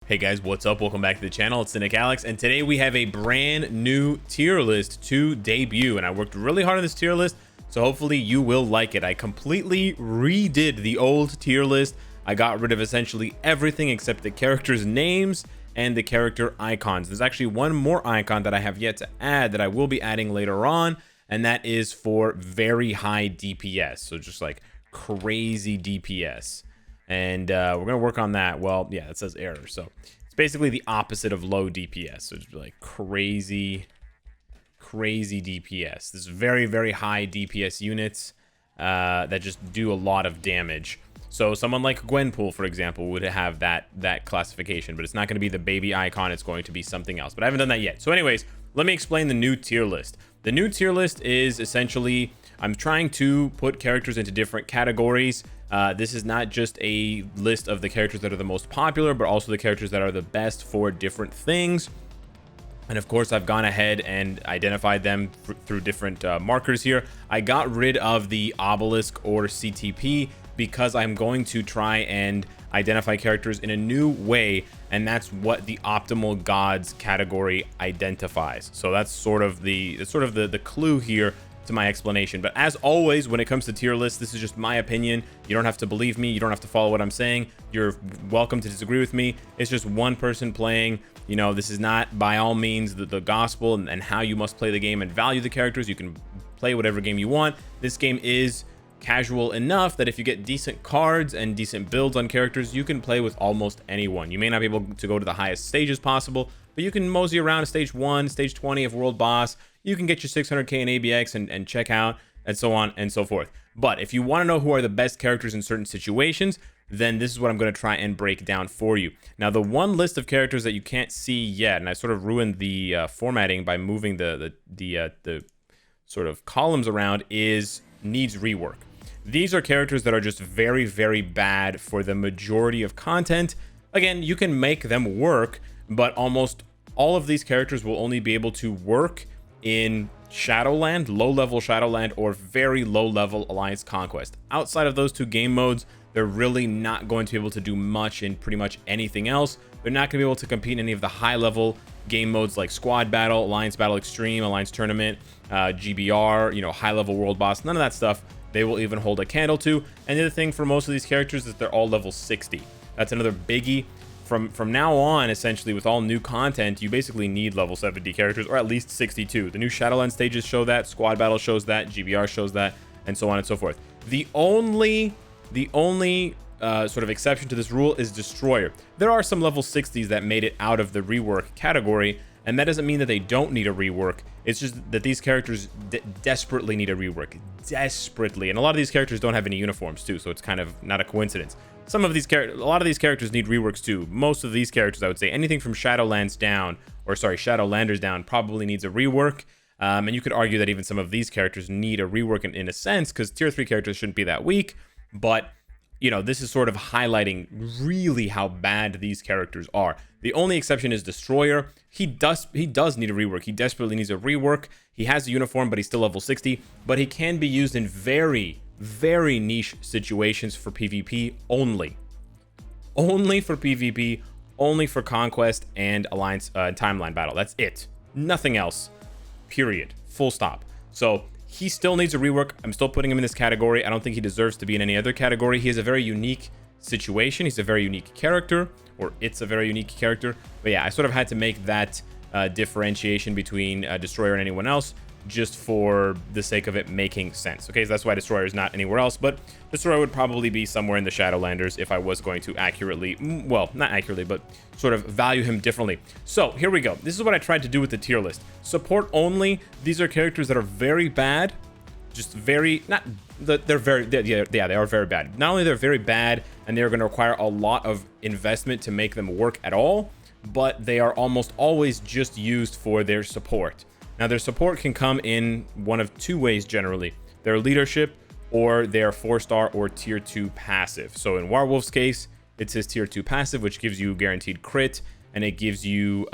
Hey guys, what's up? Welcome back to the channel. It's Cynicalex, and today we have a brand new tier list to debut, and I worked really hard on this tier list, so hopefully you will like it. I completely redid the old tier list. I got rid of essentially everything except the characters' names and the character icons. There's actually one more icon that I have yet to add that I will be adding later on, and that is for very high DPS, so just like crazy DPS. And we're gonna work on that. Well, yeah, it says error, so it's basically the opposite of low DPS. So it's like crazy DPS. This is very high DPS units that just do a lot of damage. So someone like Gwenpool, for example, would have that classification, but it's not going to be the baby icon. It's going to be something else, but I haven't done that yet. So anyways, let me explain the new tier list. The new tier list is essentially, I'm trying to put characters into different categories. This is not just a list of the characters that are the most popular, but also the characters that are the best for different things. And of course, I've gone ahead and identified them through different markers here. I got rid of the obelisk or CTP because I'm going to try and identify characters in a new way, and that's what the optimal gods category identifies. So that's sort of the clue here to my explanation. But as always, when it comes to tier lists, this is just my opinion. You don't have to believe me. You don't have to follow what I'm saying. You're welcome to disagree with me. It's just one person playing. You know, this is not by all means the gospel and how you must play the game and value the characters. You can play whatever game you want. This game is casual enough that if you get decent cards and decent builds on characters, you can play with almost anyone. You may not be able to go to the highest stages possible, but you can mosey around to stage 1, stage 20 of World Boss. You can get your 600k in ABX and check out, and so on and so forth. But if you want to know who are the best characters in certain situations, then this is what I'm going to try and break down for you. Now, the one list of characters that you can't see yet, and I sort of ruined the formatting by moving the sort of columns around, needs rework. These are characters that are just very bad for the majority of content. Again, you can make them work, but almost all of these characters will only be able to work in Shadowland, low-level Shadowland, or very low-level Alliance Conquest. Outside of those two game modes, they're really not going to be able to do much in pretty much anything else. They're not going to be able to compete in any of the high-level game modes like Squad Battle, Alliance Battle Extreme, Alliance Tournament, GBR, you know, high-level World Boss, none of that stuff they will even hold a candle to. And the other thing for most of these characters is they're all level 60. That's another biggie. From now on, essentially, with all new content, you basically need level 70 characters, or at least 62. The new Shadowland stages show that, Squad Battle shows that, GBR shows that, and so on and so forth. The only sort of exception to this rule is Destroyer. There are some level 60s that made it out of the rework category, and that doesn't mean that they don't need a rework. It's just that these characters desperately need a rework. Desperately. And a lot of these characters don't have any uniforms too, so it's kind of not a coincidence. A lot of these characters need reworks too. Most of these characters, I would say, anything from Shadowlanders down probably needs a rework. And you could argue that even some of these characters need a rework in a sense, because tier 3 characters shouldn't be that weak. But, you know, this is sort of highlighting really how bad these characters are. The only exception is Destroyer. He does need a rework. He desperately needs a rework. He has a uniform, but he's still level 60. But he can be used in very niche situations for PvP only. Only for PvP, only for Conquest and Alliance Timeline Battle. That's it. Nothing else. Period. Full stop. So he still needs a rework. I'm still putting him in this category. I don't think he deserves to be in any other category. He has a very unique situation. He's a very unique character, or it's a very unique character. But yeah, I sort of had to make that differentiation between Destroyer and anyone else, just for the sake of it making sense. Okay, so that's why Destroyer is not anywhere else, but Destroyer would probably be somewhere in the Shadowlanders if I was going to accurately, well, not accurately, but sort of value him differently. So here we go. This is what I tried to do with the tier list. Support only. These are characters that are very bad, just very, not, they're very, yeah, they are very bad. Not only they're very bad, and they're going to require a lot of investment to make them work at all, but they are almost always just used for their support. Now, their support can come in one of two ways generally. Their leadership or their 4-star or tier 2 passive. So in Warwolf's case, it's his tier 2 passive, which gives you guaranteed crit, and it gives you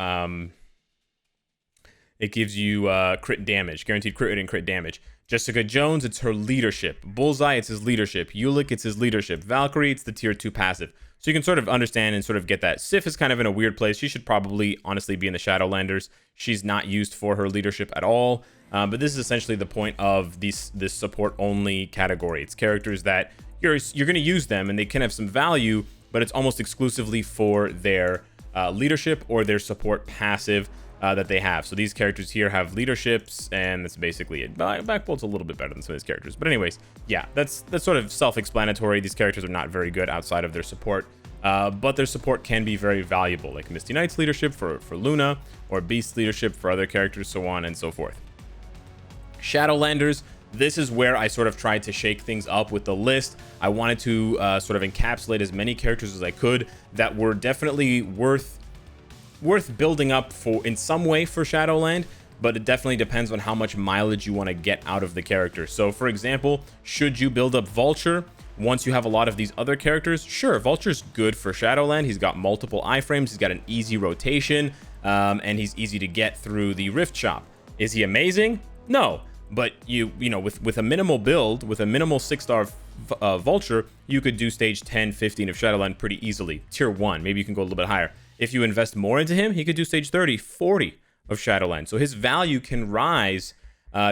crit damage, guaranteed crit and crit damage. Jessica Jones, it's her leadership. Bullseye, it's his leadership. Ulick, it's his leadership. Valkyrie, it's the tier 2 passive. So you can sort of understand and sort of get that. Sif is kind of in a weird place. She should probably, honestly, be in the Shadowlanders. She's not used for her leadership at all. But this is essentially the point of this support-only category. It's characters that you're going to use them, and they can have some value, but it's almost exclusively for their leadership or their support passive that they have. So these characters here have leaderships, and that's basically it. Backbolt's a little bit better than some of these characters, but anyways, yeah, that's sort of self-explanatory. These characters are not very good outside of their support, but their support can be very valuable, like Misty Knight's leadership for Luna, or Beast's leadership for other characters, so on and so forth. Shadowlanders, this is where I sort of tried to shake things up with the list. I wanted to sort of encapsulate as many characters as I could that were definitely worth building up for in some way for Shadowland, but it definitely depends on how much mileage you want to get out of the character. So for example, should you build up Vulture once you have a lot of these other characters? Sure, Vulture's good for Shadowland. He's got multiple iframes, he's got an easy rotation, and he's easy to get through the Rift Shop. Is he amazing? No, but you know, with a minimal build, with a minimal 6-star Vulture, you could do stage 10, 15 of Shadowland pretty easily. Tier 1, maybe you can go a little bit higher. If you invest more into him, he could do stage 30, 40 of Shadowland. So his value can rise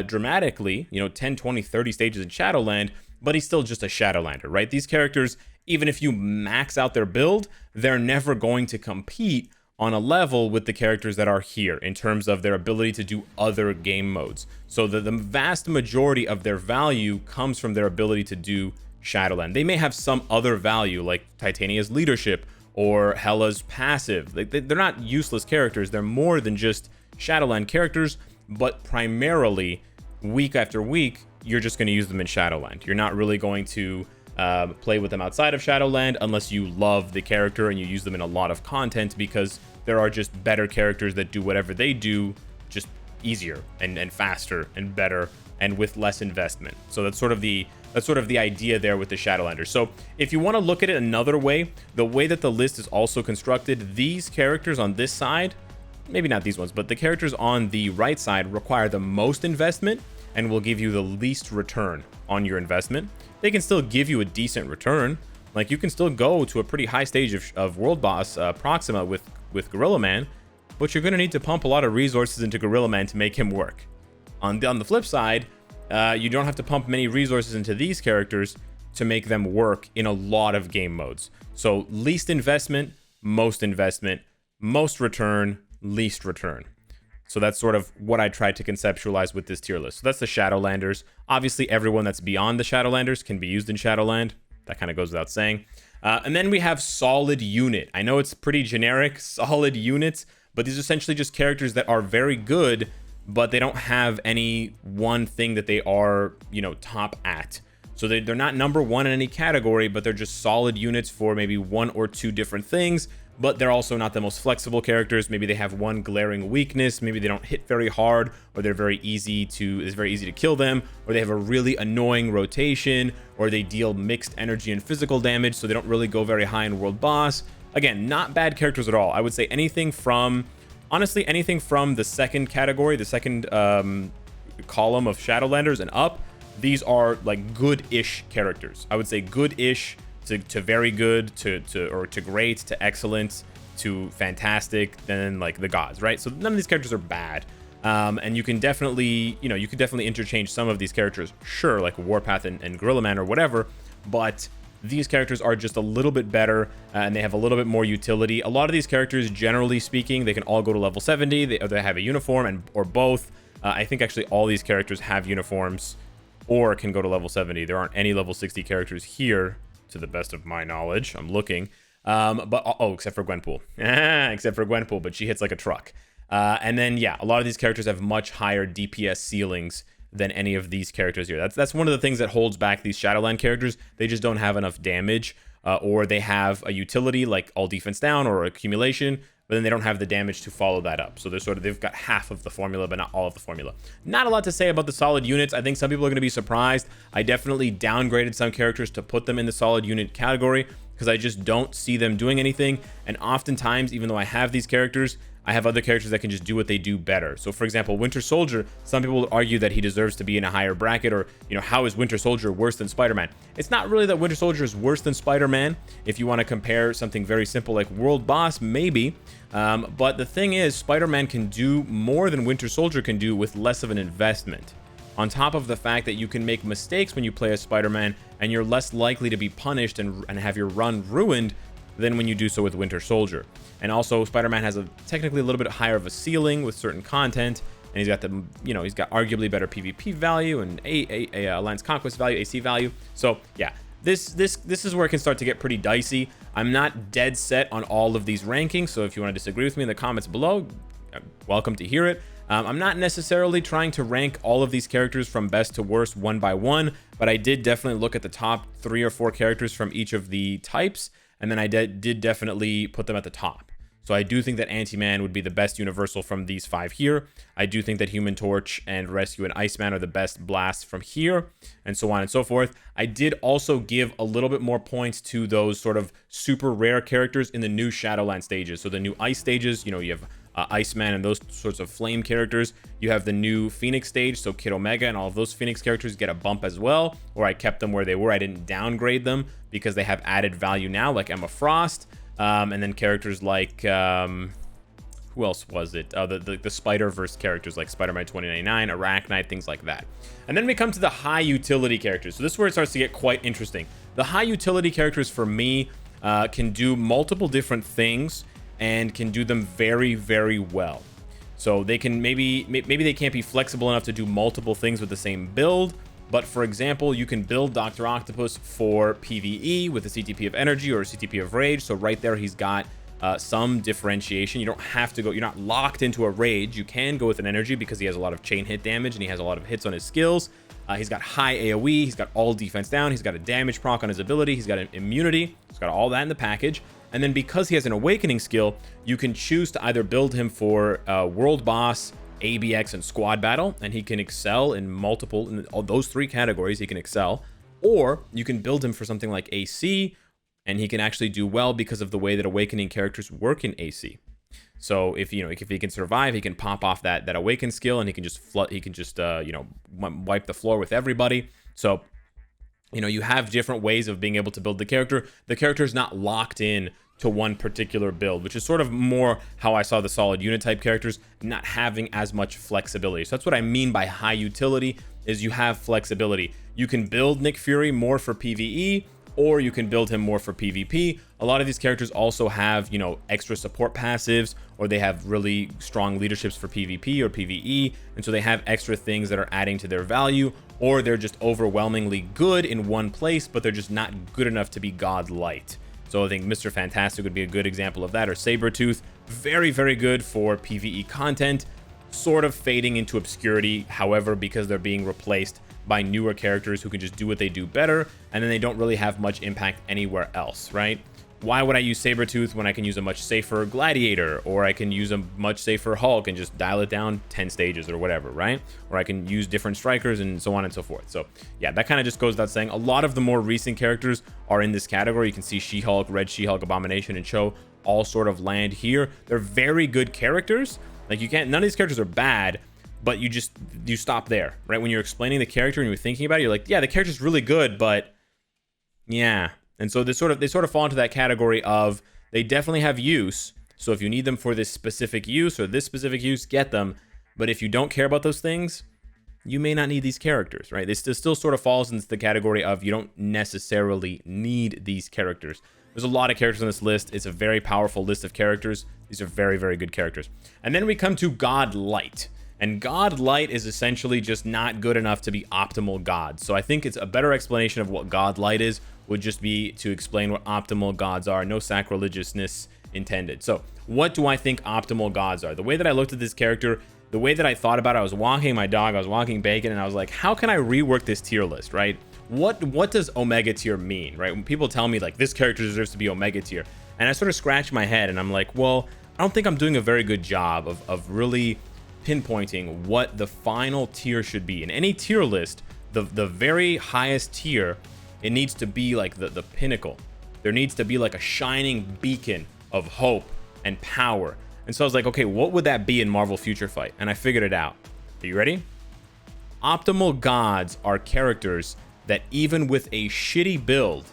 dramatically, you know, 10, 20, 30 stages in Shadowland, but he's still just a Shadowlander, right? These characters, even if you max out their build, they're never going to compete on a level with the characters that are here in terms of their ability to do other game modes. So the vast majority of their value comes from their ability to do Shadowland. They may have some other value, like Titania's leadership, or Hela's passive. Like they're not useless characters. They're more than just Shadowland characters, but primarily, week after week, you're just going to use them in Shadowland. You're not really going to play with them outside of Shadowland unless you love the character and you use them in a lot of content, because there are just better characters that do whatever they do just easier and faster and better and with less investment. So that's sort of the idea there with the Shadowlanders. So if you want to look at it another way, the way that the list is also constructed, these characters on this side, maybe not these ones, but the characters on the right side require the most investment and will give you the least return on your investment. They can still give you a decent return. Like you can still go to a pretty high stage of World Boss Proxima with Gorilla Man, but you're going to need to pump a lot of resources into Gorilla Man to make him work. On the flip side, you don't have to pump many resources into these characters to make them work in a lot of game modes. So least investment, most return, least return. So that's sort of what I tried to conceptualize with this tier list. So that's the Shadowlanders. Obviously, everyone that's beyond the Shadowlanders can be used in Shadowland. That kind of goes without saying. And then we have solid unit. I know it's pretty generic, solid units, but these are essentially just characters that are very good, but they don't have any one thing that they are, you know, top at. So they're not number one in any category, but they're just solid units for maybe one or two different things, but they're also not the most flexible characters. Maybe they have one glaring weakness, maybe they don't hit very hard, or it's very easy to kill them, or they have a really annoying rotation, or they deal mixed energy and physical damage, so they don't really go very high in World Boss. Again, not bad characters at all. I would say anything from the second category, the second column of Shadowlanders and up, these are like good-ish characters. I would say good-ish to very good, to great, to excellent, to fantastic, then like the gods, right? So none of these characters are bad. And you can definitely, you could definitely interchange some of these characters, sure, like Warpath and Gorilla Man or whatever, but these characters are just a little bit better, and they have a little bit more utility. A lot of these characters, generally speaking, they can all go to level 70, they have a uniform or both. I think actually all these characters have uniforms or can go to level 70. There aren't any level 60 characters here, to the best of my knowledge. I'm looking. Except for Gwenpool. Except for Gwenpool, but she hits like a truck. And then, yeah, a lot of these characters have much higher DPS ceilings than any of these characters here. That's one of the things that holds back these Shadowland characters. They just don't have enough damage, or they have a utility like all defense down or accumulation, but then they don't have the damage to follow that up. So they've got half of the formula, but not all of the formula. Not a lot to say about the solid units. I think some people are going to be surprised. I definitely downgraded some characters to put them in the solid unit category because I just don't see them doing anything. And oftentimes, even though I have these characters, I have other characters that can just do what they do better. So for example, Winter Soldier, some people will argue that he deserves to be in a higher bracket, or, you know, how is Winter Soldier worse than Spider-Man? It's not really that Winter Soldier is worse than Spider-Man. If you want to compare something very simple like World Boss, maybe. But the thing is, Spider-Man can do more than Winter Soldier can do with less of an investment. On top of the fact that you can make mistakes when you play as Spider-Man, and you're less likely to be punished and have your run ruined than when you do so with Winter Soldier. And also, Spider-Man has technically a little bit higher of a ceiling with certain content, and he's got the, you know, he's got arguably better PvP value and Alliance Conquest value, AC value. So yeah, this is where it can start to get pretty dicey. I'm not dead set on all of these rankings, so if you want to disagree with me in the comments below, welcome to hear it. I'm not necessarily trying to rank all of these characters from best to worst one by one, but I did definitely look at the top 3 or 4 characters from each of the types, and then I did definitely put them at the top. So I do think that Ant-Man would be the best universal from these 5 here. I do think that Human Torch and Rescue and Iceman are the best blasts from here, and so on and so forth. I did also give a little bit more points to those sort of super rare characters in the new Shadowland stages. So the new Ice stages, you know, you have Iceman and those sorts of flame characters. You have the new Phoenix stage, so Kid Omega and all of those Phoenix characters get a bump as well, or I kept them where they were. I didn't downgrade them because they have added value now, like Emma Frost, and then characters like, who else was it? The Spider-Verse characters like Spider-Man 2099, Arachnite, things like that. And then we come to the high utility characters. So this is where it starts to get quite interesting. The high utility characters for me can do multiple different things and can do them very, very well. So they can maybe they can't be flexible enough to do multiple things with the same build, but for example, you can build Dr. Octopus for PvE with a CTP of Energy or a CTP of Rage. So right there, he's got some differentiation. You don't have to go, you're not locked into a Rage. You can go with an Energy because he has a lot of chain hit damage and he has a lot of hits on his skills. He's got high AoE, he's got all defense down, he's got a damage proc on his ability, he's got an immunity, he's got all that in the package. And then because he has an awakening skill, you can choose to either build him for World Boss, ABX, and Squad Battle, and he can excel in multiple, in all those 3 categories, he can excel. Or you can build him for something like AC, and he can actually do well because of the way that awakening characters work in AC. So if he can survive, he can pop off that awaken skill, and he can just wipe the floor with everybody. So, you know, you have different ways of being able to build the character. The character is not locked in to one particular build, which is sort of more how I saw the solid unit type characters not having as much flexibility. So that's what I mean by high utility, is you have flexibility. You can build Nick Fury more for PvE, or you can build him more for PvP. A lot of these characters also have, you know, extra support passives, or they have really strong leaderships for PvP or PvE, and so they have extra things that are adding to their value, or they're just overwhelmingly good in one place, but they're just not good enough to be godlight. So I think Mr. Fantastic would be a good example of that, or Sabretooth, very, very good for PvE content, sort of fading into obscurity, however, because they're being replaced by newer characters who can just do what they do better, and then they don't really have much impact anywhere else, right? Why would I use Sabretooth when I can use a much safer Gladiator, or I can use a much safer Hulk and just dial it down 10 stages or whatever, right? Or I can use different strikers and so on and so forth. So yeah, that kind of just goes without saying. A lot of the more recent characters are in this category. You can see She-Hulk, Red She-Hulk, Abomination, and Cho all sort of land here. They're very good characters. Like, you can't, none of these characters are bad, but you stop there, right? When you're explaining the character and you're thinking about it, you're like, yeah, the character's really good, but yeah. And so they sort of fall into that category of, they definitely have use. So if you need them for this specific use or this specific use, get them. But if you don't care about those things, you may not need these characters, right? This still sort of falls into the category of, you don't necessarily need these characters. There's a lot of characters on this list. It's a very powerful list of characters. These are very, very good characters. And then we come to God Light. And God Light is essentially just not good enough to be optimal gods. So I think it's a better explanation of what God Light is would just be to explain what optimal gods are. No sacrilegiousness intended. So what do I think optimal gods are? The way that I looked at this character, the way that I thought about it, I was walking my dog, I was walking Bacon, and I was like, how can I rework this tier list, right? What does Omega tier mean, right? When people tell me like this character deserves to be Omega tier, and I sort of scratch my head and I'm like, well, I don't think I'm doing a very good job of really pinpointing what the final tier should be. In any tier list, the very highest tier, it needs to be like the pinnacle. There needs to be like a shining beacon of hope and power. And so I was like, okay, what would that be in Marvel Future Fight? And I figured it out. Are you ready? Optimal gods are characters that even with a shitty build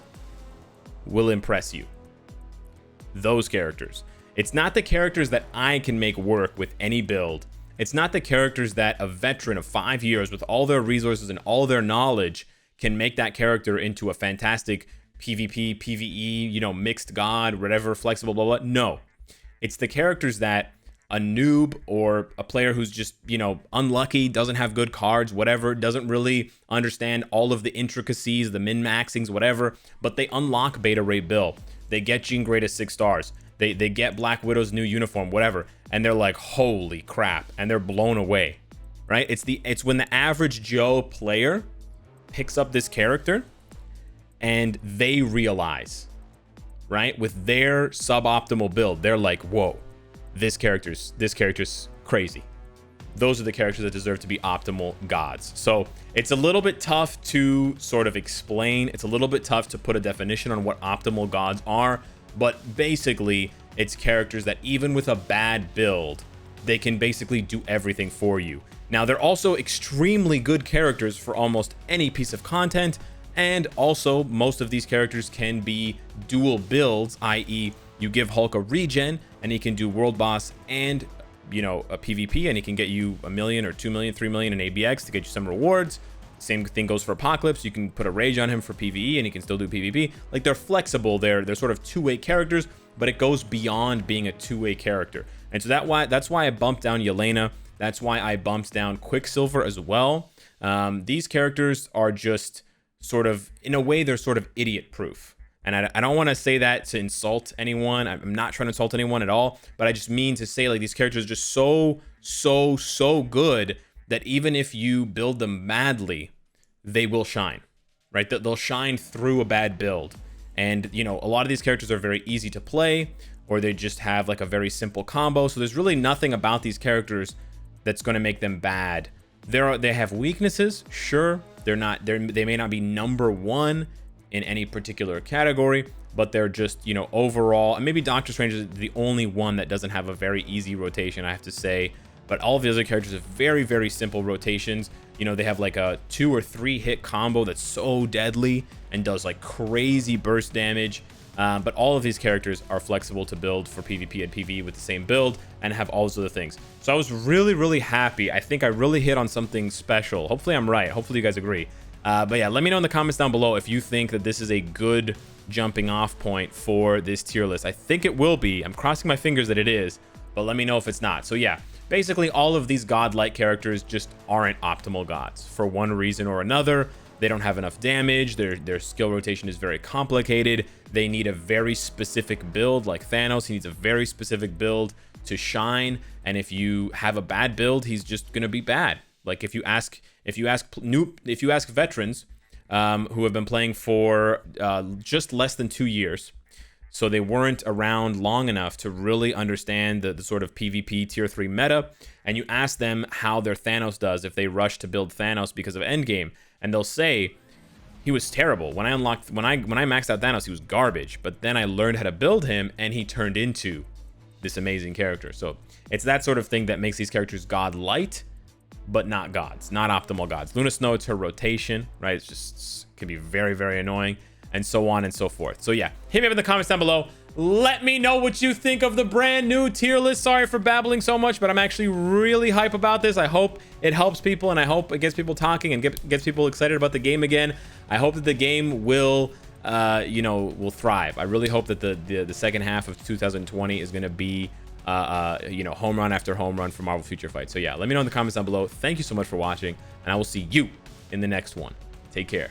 will impress you. Those characters. It's not the characters that I can make work with any build. It's not the characters that a veteran of 5 years with all their resources and all their knowledge can make that character into a fantastic PvP, PvE, you know, mixed god, whatever, flexible, blah, blah. No. It's the characters that a noob or a player who's just, you know, unlucky, doesn't have good cards, whatever, doesn't really understand all of the intricacies, the min-maxings, whatever, but they unlock Beta Ray Bill. They get Jean Grey to 6 stars. They get Black Widow's new uniform, whatever, and they're like, holy crap, and they're blown away, right? It's when the average Joe player picks up this character and they realize, right, with their suboptimal build, they're like, whoa, this character's crazy. Those are the characters that deserve to be optimal gods. So it's a little bit tough to sort of explain. It's a little bit tough to put a definition on what optimal gods are, but basically it's characters that even with a bad build, they can basically do everything for you. Now, they're also extremely good characters for almost any piece of content, and also most of these characters can be dual builds, i.e. you give Hulk a regen and he can do world boss and, you know, a PvP, and he can get you 1 million or 2 million, 3 million in ABX to get you some rewards. Same thing goes for Apocalypse. You can put a rage on him for PvE and he can still do PvP. Like, they're flexible. They're sort of two-way characters, but it goes beyond being a two-way character. And so that's why I bumped down Yelena. That's why I bumped down Quicksilver as well. These characters are just sort of, in a way, they're sort of idiot-proof. And I don't want to say that to insult anyone. I'm not trying to insult anyone at all, but I just mean to say, like, these characters are just so good that even if you build them badly, they will shine, right? They'll shine through a bad build. And, you know, a lot of these characters are very easy to play, or they just have like a very simple combo. So there's really nothing about these characters that's going to make them bad. They have weaknesses, sure. They may not be number one in any particular category, but they're just, you know, overall, and maybe Doctor Strange is the only one that doesn't have a very easy rotation, I have to say. But all of the other characters have very, very simple rotations. You know, they have like a 2 or 3 hit combo that's so deadly and does like crazy burst damage. But all of these characters are flexible to build for PvP and PvE with the same build and have all those other things. So I was really, really happy. I think I really hit on something special. Hopefully I'm right. Hopefully you guys agree. But yeah, let me know in the comments down below if you think that this is a good jumping off point for this tier list. I think it will be. I'm crossing my fingers that it is, but let me know if it's not. So yeah, basically all of these godlike characters just aren't optimal gods for one reason or another. They don't have enough damage. Their skill rotation is very complicated. They need a very specific build, like Thanos. He needs a very specific build to shine. And if you have a bad build, he's just gonna be bad. Like if you ask veterans who have been playing for just less than 2 years, so they weren't around long enough to really understand the sort of PvP tier 3 meta, and you ask them how their Thanos does if they rush to build Thanos because of Endgame, and they'll say, he was terrible. When I maxed out Thanos, he was garbage, but then I learned how to build him and he turned into this amazing character. So it's that sort of thing that makes these characters god-light, but not gods, not optimal gods. Luna Snow, it's her rotation, right? It's just, can be very, very annoying, and so on and so forth. So yeah, hit me up in the comments down below. Let me know what you think of the brand new tier list. Sorry for babbling so much, but I'm actually really hype about this. I hope it helps people, and I hope it gets people talking and gets people excited about the game again. I hope that the game will, you know, will thrive. I really hope that the second half of 2020 is going to be, you know, home run after home run for Marvel Future Fight. So yeah, let me know in the comments down below. Thank you so much for watching, and I will see you in the next one. Take care.